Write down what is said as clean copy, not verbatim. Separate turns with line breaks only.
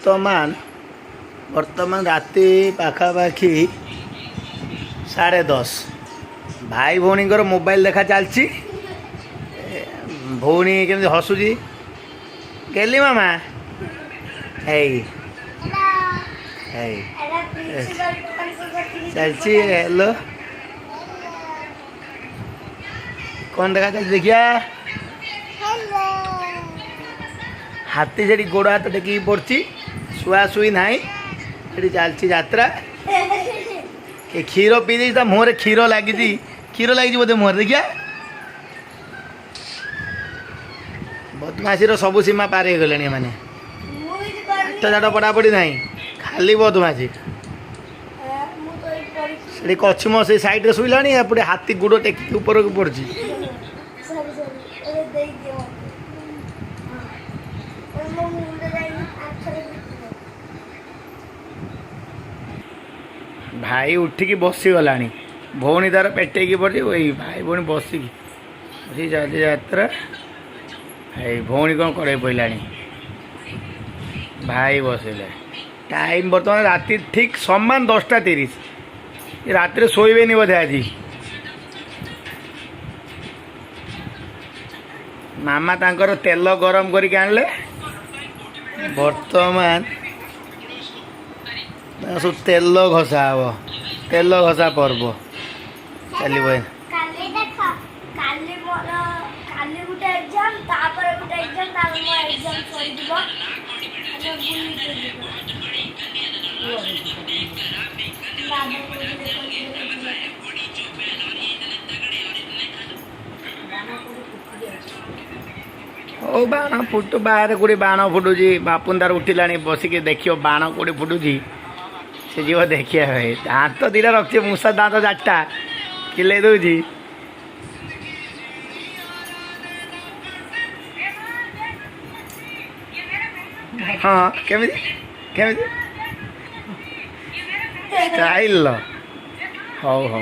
बर्तमान राति पाखापाखि 10:30 भाई भौणी मोबाइल देखा चलती भौणी केमती हसुची गेली मामा है चलती हेलो कौन देखा चलती देखिया हाथी से गोड़ हाथ टेक पड़ी शुआ शुई ना चलती यात्रा क्षीर पी दी मुहर क्षीर लगी बोधे मुहर देखिया बदमाशी सबू सीमा पार हो गले मैंने पाठ पढ़ापढ़ी ना खाली बदमाशी से कछुम से साइड शुला एपटे हाथी गोड़ टेक ऊपर को पड़ी भाई उठिकी बसीगला भौणी तार पेटे पड़ी वही भाई भौणी बसिकी चलती यात्रा भाई भौणी कौन कड़े पड़ा भाई बसले टाइम बर्तमान राति ठीक समान 10:30 राति शोबे बोधे आज मामा तांकर तेल गरम करके आणले बर्तमान सब तेल घसा हे तेल घसा पर्व चलो ओ बाण फुटू बाहर कोड़ी बाण फुटुची बापुन तार उठिला बसिक देखियो बाण कोड़ी फुटुची से जीव देखिए भाई दांत दीटा रखी मूसा दांत 4टा किले दूजी हाँ केमी केमी स्टाइल हौ हौ